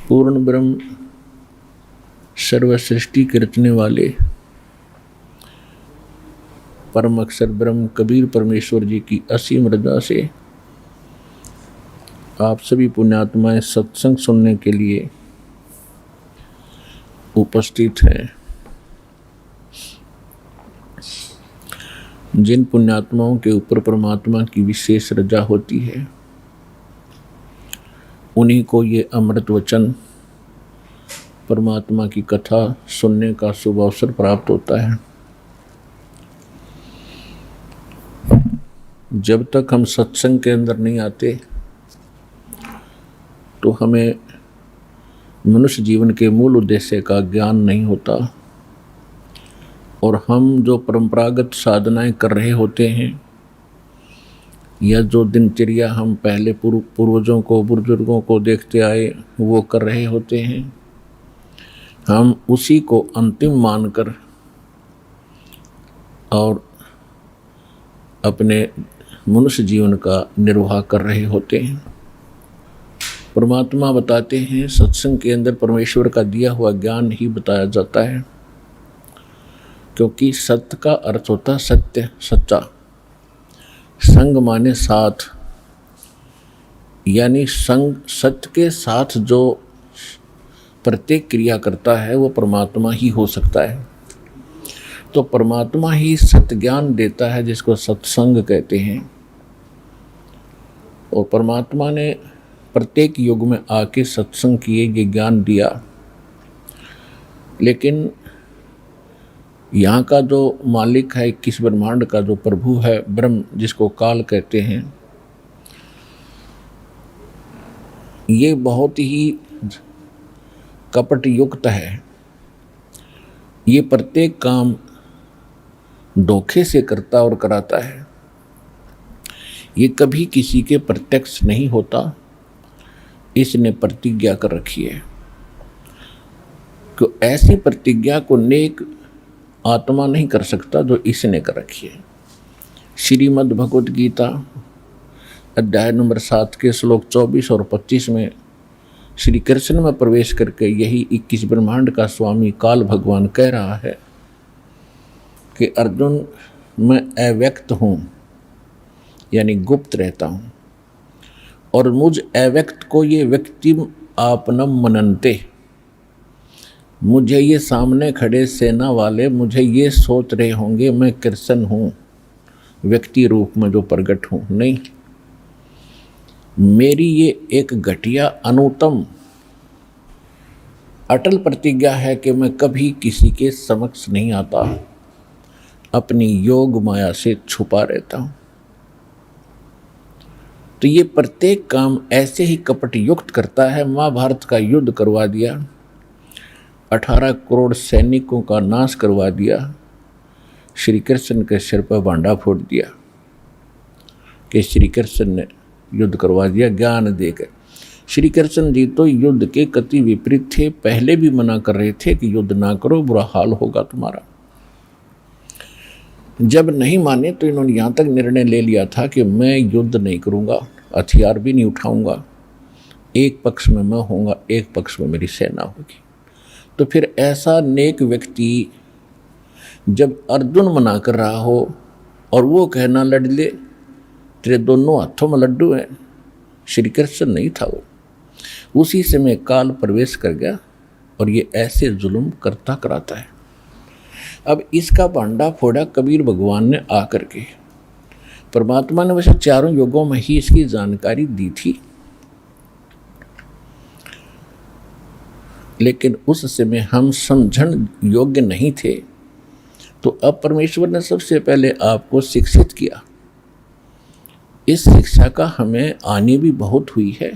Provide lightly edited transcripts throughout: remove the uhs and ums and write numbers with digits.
पूर्ण ब्रह्म सर्व सृष्टि के रचने वाले परम अक्षर ब्रह्म कबीर परमेश्वर जी की असीम रजा से आप सभी पुण्यात्माएं सत्संग सुनने के लिए उपस्थित हैं। जिन पुण्यात्माओं के ऊपर परमात्मा की विशेष रजा होती है उन्हीं को ये अमृत वचन परमात्मा की कथा सुनने का शुभ अवसर प्राप्त होता है। जब तक हम सत्संग के अंदर नहीं आते तो हमें मनुष्य जीवन के मूल उद्देश्य का ज्ञान नहीं होता और हम जो परंपरागत साधनाएं कर रहे होते हैं या जो दिनचर्या हम पहले पूर्वजों को बुजुर्गों को देखते आए वो कर रहे होते हैं, हम उसी को अंतिम मानकर और अपने मनुष्य जीवन का निर्वाह कर रहे होते हैं। परमात्मा बताते हैं सत्संग के अंदर परमेश्वर का दिया हुआ ज्ञान ही बताया जाता है, क्योंकि सत्य का अर्थ होता सत्य सच्चा। संग माने साथ, यानी संग सत्य के साथ जो प्रत्येक क्रिया करता है वो परमात्मा ही हो सकता है। तो परमात्मा ही सत्य ज्ञान देता है जिसको सत्संग कहते हैं। और परमात्मा ने प्रत्येक युग में आके सत्संग किए ये ज्ञान दिया, लेकिन यहाँ का जो मालिक है 21 ब्रह्मांड का जो प्रभु है ब्रह्म जिसको काल कहते हैं, ये बहुत ही कपट युक्त है। ये प्रत्येक काम धोखे से करता और कराता है। ये कभी किसी के प्रत्यक्ष नहीं होता, इसने प्रतिज्ञा कर रखी है कि ऐसी प्रतिज्ञा को नेक आत्मा नहीं कर सकता जो इसने कर रखी है। श्रीमद् भगवद गीता अध्याय नंबर 7 के श्लोक 24 और 25 में श्री कृष्ण में प्रवेश करके यही 21 ब्रह्मांड का स्वामी काल भगवान कह रहा है कि अर्जुन मैं अव्यक्त हूँ, यानी गुप्त रहता हूँ, और मुझ अव्यक्त को ये व्यक्ति आपनम मनन्ते, मुझे ये सामने खड़े सेना वाले मुझे ये सोच रहे होंगे मैं कृष्ण हूँ व्यक्ति रूप में जो प्रकट हूँ। नहीं, मेरी ये एक घटिया अनुत्तम अटल प्रतिज्ञा है कि मैं कभी किसी के समक्ष नहीं आता, अपनी योग माया से छुपा रहता हूँ। तो ये प्रत्येक काम ऐसे ही कपट युक्त करता है। महाभारत का युद्ध करवा दिया, 18 करोड़ सैनिकों का नाश करवा दिया, श्री कृष्ण के सिर पर भांडा फोड़ दिया कि श्री कृष्ण ने युद्ध करवा दिया ज्ञान देकर। श्री कृष्ण जी तो युद्ध के कति विपरीत थे, पहले भी मना कर रहे थे कि युद्ध ना करो बुरा हाल होगा तुम्हारा। जब नहीं माने तो इन्होंने यहाँ तक निर्णय ले लिया था कि मैं युद्ध नहीं करूँगा, हथियार भी नहीं उठाऊँगा, एक पक्ष में मैं होऊंगा, एक पक्ष में मेरी सेना होगी। तो फिर ऐसा नेक व्यक्ति जब अर्जुन मना कर रहा हो और वो कहना लड़ ले तेरे दोनों हाथों में लड्डू हैं, श्री कृष्ण नहीं था वो, उसी समय काल प्रवेश कर गया और ये ऐसे जुल्म करता कराता है। अब इसका भांडा फोड़ा कबीर भगवान ने आकर के। परमात्मा ने वैसे चारों युगों में ही इसकी जानकारी दी थी, लेकिन उस समय हम समझण योग्य नहीं थे। तो अब परमेश्वर ने सबसे पहले आपको शिक्षित किया। इस शिक्षा का हमें आनी भी बहुत हुई है।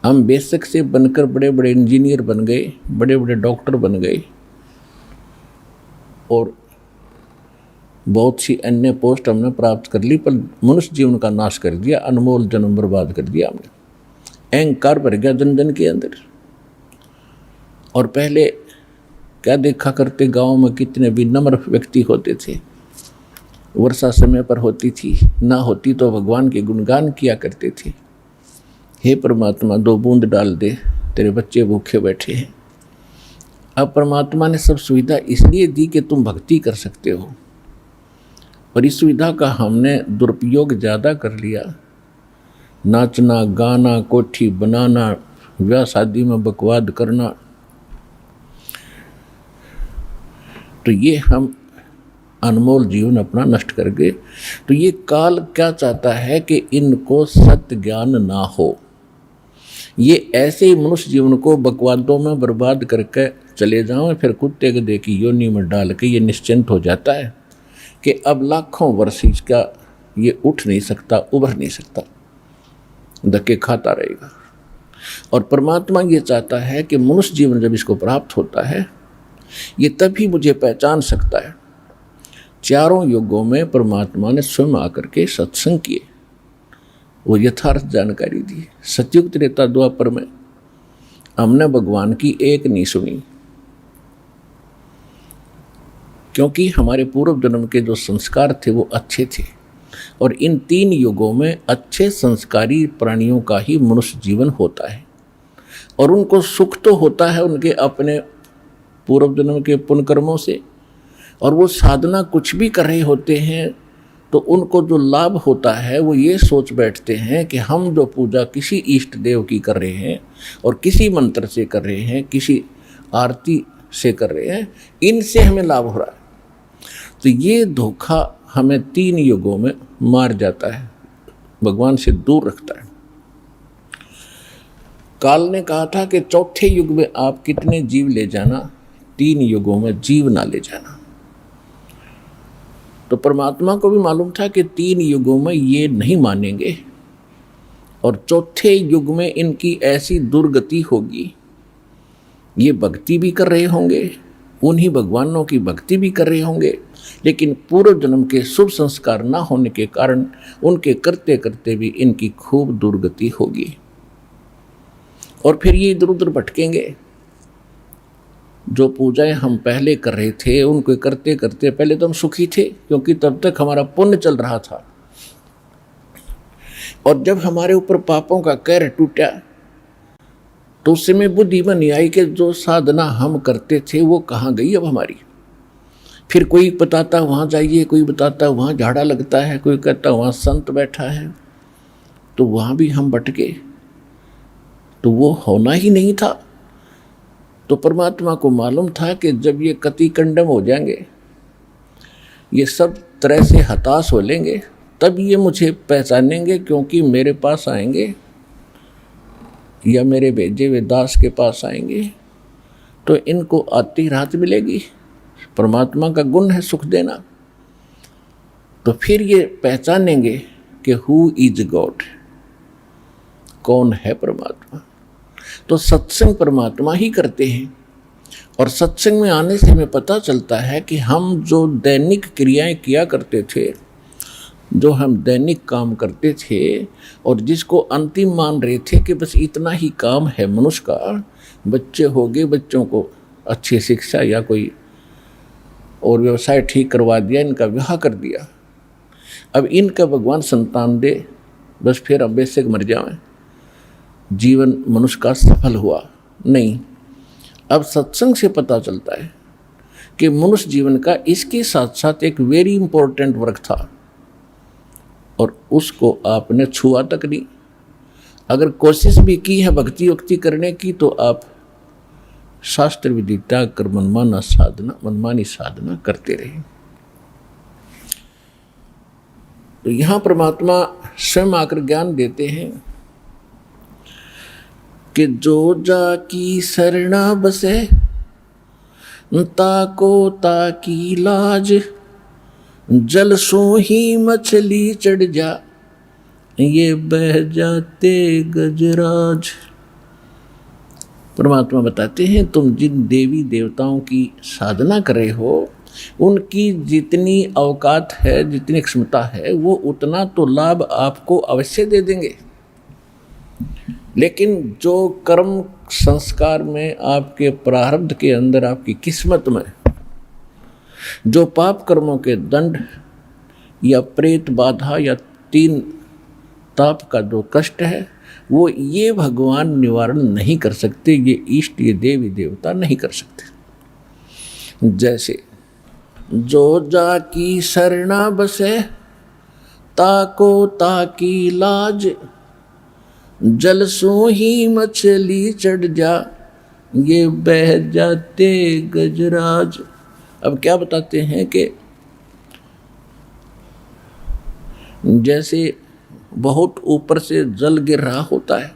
हम बेशक से बनकर बड़े बड़े इंजीनियर बन गए, बड़े बड़े डॉक्टर बन गए और बहुत सी अन्य पोस्ट हमने प्राप्त कर ली, पर मनुष्य जीवन का नाश कर दिया, अनमोल जन्म बर्बाद कर दिया हमने। अहंकार भर गया जन जन के अंदर। और पहले क्या देखा करते, गांव में कितने भी नम्र व्यक्ति होते थे, वर्षा समय पर होती थी, ना होती तो भगवान के गुणगान किया करते थे। हे परमात्मा 2 बूंद डाल दे तेरे बच्चे भूखे बैठे हैं। अब परमात्मा ने सब सुविधा इसलिए दी कि तुम भक्ति कर सकते हो, और इस सुविधा का हमने दुरुपयोग ज़्यादा कर लिया। नाचना, गाना, कोठी बनाना, ब्याह शादी में बकवाद करना, तो ये हम अनमोल जीवन अपना नष्ट कर गए। तो ये काल क्या चाहता है कि इनको सत्य ज्ञान ना हो। ये ऐसे ही मनुष्य जीवन को बकवादों में बर्बाद करके चले जाओ, फिर कुत्ते गधे की योनि में डाल के ये निश्चिंत हो जाता है कि अब लाखों वर्ष इसका ये उठ नहीं सकता, उभर नहीं सकता, धक्के खाता रहेगा। और परमात्मा ये चाहता है कि मनुष्य जीवन जब इसको प्राप्त होता है, ये तभी मुझे पहचान सकता है। चारों युगों में परमात्मा ने स्वयं आकर के सत्संग किए, वो यथार्थ जानकारी दी। सतयुग त्रेता द्वापर में हमने भगवान की एक नहीं सुनी, क्योंकि हमारे पूर्व जन्म के जो संस्कार थे वो अच्छे थे, और इन 3 युगों में अच्छे संस्कारी प्राणियों का ही मनुष्य जीवन होता है, और उनको सुख तो होता है उनके अपने पूर्व जन्म के पुण्य कर्मों से, और वो साधना कुछ भी कर रहे होते हैं तो उनको जो लाभ होता है वो ये सोच बैठते हैं कि हम जो पूजा किसी इष्ट देव की कर रहे हैं और किसी मंत्र से कर रहे हैं, किसी आरती से कर रहे हैं, इनसे हमें लाभ हो रहा है। तो ये धोखा हमें 3 युगों में मार जाता है, भगवान से दूर रखता है। काल ने कहा था कि चौथे युग में आप कितने जीव ले जाना, 3 युगों में जीव ना ले जाना। तो परमात्मा को भी मालूम था कि 3 युगों में ये नहीं मानेंगे, और चौथे युग में इनकी ऐसी दुर्गति होगी, ये भक्ति भी कर रहे होंगे, उन्हीं भगवानों की भक्ति भी कर रहे होंगे, लेकिन पूर्व जन्म के शुभ संस्कार ना होने के कारण उनके करते करते भी इनकी खूब दुर्गति होगी, और फिर ये इधर उधर भटकेंगे। जो पूजाएं हम पहले कर रहे थे उनको करते करते पहले तो हम सुखी थे, क्योंकि तब तक हमारा पुण्य चल रहा था, और जब हमारे ऊपर पापों का कहर टूटा तो उससे में बुद्धि में नहीं आई कि जो साधना हम करते थे वो कहाँ गई अब हमारी। फिर कोई बताता वहाँ जाइए, कोई बताता वहाँ झाड़ा लगता है, कोई कहता वहाँ संत बैठा है, तो वहाँ भी हम भटके, तो वो होना ही नहीं था। तो परमात्मा को मालूम था कि जब ये कति कंडम हो जाएंगे, ये सब तरह से हताश हो लेंगे, तब ये मुझे पहचानेंगे, क्योंकि मेरे पास आएंगे या मेरे भेजे हुए दास के पास आएंगे तो इनको आती राहत मिलेगी। परमात्मा का गुण है सुख देना। तो फिर ये पहचानेंगे कि हु इज गॉड, कौन है परमात्मा। तो सत्संग परमात्मा ही करते हैं, और सत्संग में आने से हमें पता चलता है कि हम जो दैनिक क्रियाएं किया करते थे, जो हम दैनिक काम करते थे और जिसको अंतिम मान रहे थे कि बस इतना ही काम है मनुष्य का, बच्चे हो गए, बच्चों को अच्छी शिक्षा या कोई और व्यवसाय ठीक करवा दिया, इनका विवाह कर दिया, अब इनका भगवान संतान दे, बस फिर अब बेशक मर जाएं, जीवन मनुष्य का सफल हुआ नहीं। अब सत्संग से पता चलता है कि मनुष्य जीवन का इसके साथ साथ एक वेरी इंपॉर्टेंट वर्क था, और उसको आपने छुआ तक नहीं। अगर कोशिश भी की है भक्ति वक्ति करने की, तो आप शास्त्र विधि त्याग कर मनमानी साधना करते रहे। तो यहाँ परमात्मा स्वयं आकर ज्ञान देते हैं कि जो जाकी शरणा बसे ताको ताकी लाज, जल सो ही मछली चढ़ जा ये बह जाते गजराज। परमात्मा बताते हैं तुम जिन देवी देवताओं की साधना कर रहे हो, उनकी जितनी औकात है, जितनी क्षमता है, वो उतना तो लाभ आपको अवश्य दे देंगे, लेकिन जो कर्म संस्कार में आपके प्रारब्ध के अंदर, आपकी किस्मत में जो पाप कर्मों के दंड या प्रेत बाधा या 3 ताप का जो कष्ट है, वो ये भगवान निवारण नहीं कर सकते, ये इष्ट, ये देवी देवता नहीं कर सकते। जैसे जो जाकी शरणा बसे, ताको ताकी लाज, जल सो ही मछली चढ़ जा, ये बह जाते गजराज। अब क्या बताते हैं कि जैसे बहुत ऊपर से जल गिर रहा होता है,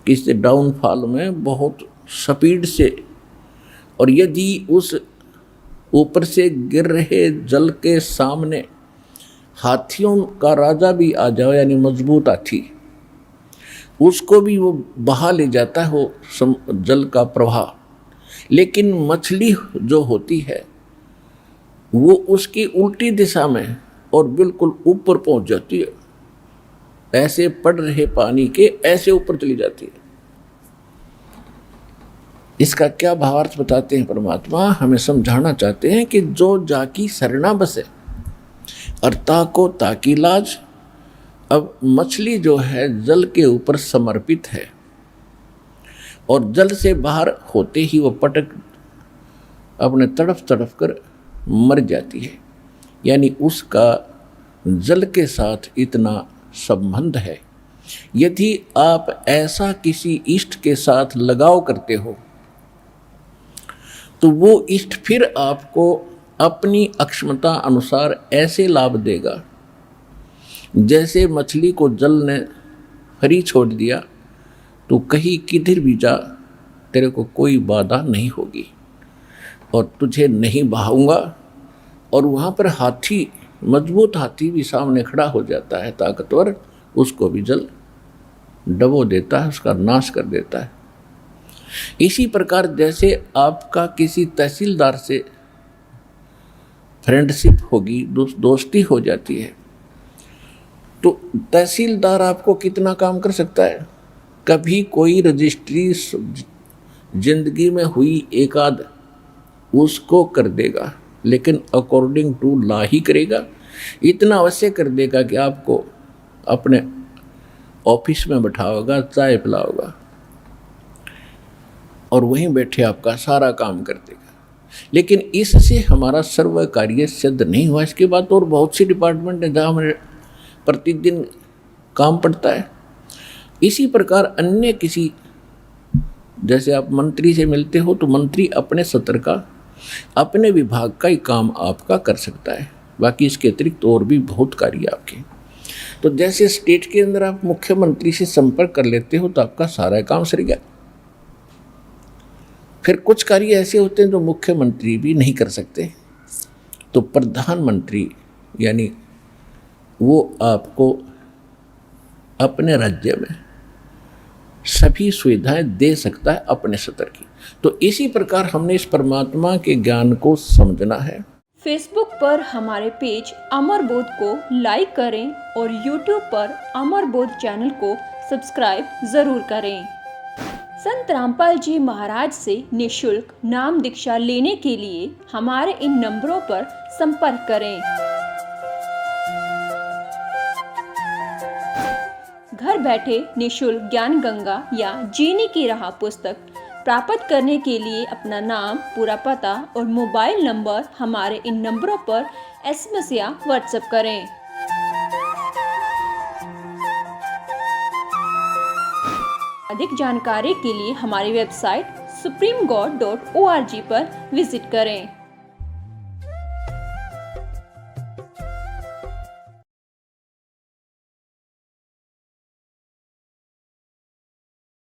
किसी डाउनफॉल में बहुत स्पीड से, और यदि उस ऊपर से गिर रहे जल के सामने हाथियों का राजा भी आ जाए, यानी मजबूत हाथी, उसको भी वो बहा ले जाता है वो जल का प्रवाह। लेकिन मछली जो होती है वो उसकी उल्टी दिशा में और बिल्कुल ऊपर पहुंच जाती है, ऐसे पड़ रहे पानी के ऐसे ऊपर चली जाती है। इसका क्या भावार्थ बताते हैं परमात्मा? हमें समझाना चाहते हैं कि जो जाकी शरणा बसे और ताको ताकी लाज। अब मछली जो है जल के ऊपर समर्पित है और जल से बाहर होते ही वो पटक अपने तड़फ तड़फ कर मर जाती है, यानी उसका जल के साथ इतना संबंध है। यदि आप ऐसा किसी इष्ट के साथ लगाव करते हो तो वो इष्ट फिर आपको अपनी अक्षमता अनुसार ऐसे लाभ देगा, जैसे मछली को जल ने फ्री छोड़ दिया तो कहीं किधर भी जा तेरे को कोई बाधा नहीं होगी और तुझे नहीं बहाऊंगा। और वहाँ पर हाथी, मजबूत हाथी भी सामने खड़ा हो जाता है ताकतवर, उसको भी जल डबो देता है, उसका नाश कर देता है। इसी प्रकार जैसे आपका किसी तहसीलदार से फ्रेंडशिप होगी, दोस्ती हो जाती है, तो तहसीलदार आपको कितना काम कर सकता है? कभी कोई रजिस्ट्री जिंदगी में हुई एक आध उसको कर देगा, लेकिन अकॉर्डिंग टू लॉ ही करेगा। इतना अवश्य कर देगा कि आपको अपने ऑफिस में बैठाओगा, चाय पिलाओगा और वहीं बैठे आपका सारा काम कर देगा। लेकिन इससे हमारा सर्व कार्य सिद्ध नहीं हुआ। इसके बाद और बहुत सी डिपार्टमेंट है जहाँ हमें प्रतिदिन काम पड़ता है। इसी प्रकार अन्य किसी, जैसे आप मंत्री से मिलते हो तो मंत्री अपने सत्र का, अपने विभाग का ही काम आपका कर सकता है, बाकी इसके अतिरिक्त और भी बहुत कार्य आपके। तो जैसे स्टेट के अंदर आप मुख्यमंत्री से संपर्क कर लेते हो तो आपका सारा काम सर गया। फिर कुछ कार्य ऐसे होते हैं जो मुख्यमंत्री भी नहीं कर सकते, तो प्रधानमंत्री यानी वो आपको अपने राज्य में सभी सुविधाएं दे सकता है अपने स्तर की। तो इसी प्रकार हमने इस परमात्मा के ज्ञान को समझना है। फेसबुक पर हमारे पेज अमर बोध को लाइक करें और यूट्यूब पर अमर बोध चैनल को सब्सक्राइब जरूर करें। संत रामपाल जी महाराज से निःशुल्क नाम दीक्षा लेने के लिए हमारे इन नंबरों पर संपर्क करें। घर बैठे निःशुल्क ज्ञान गंगा या जीने की राह पुस्तक प्राप्त करने के लिए अपना नाम, पूरा पता और मोबाइल नंबर हमारे इन नंबरों पर SMS या WhatsApp करें। अधिक जानकारी के लिए हमारी वेबसाइट supremegod.org पर विजिट करें।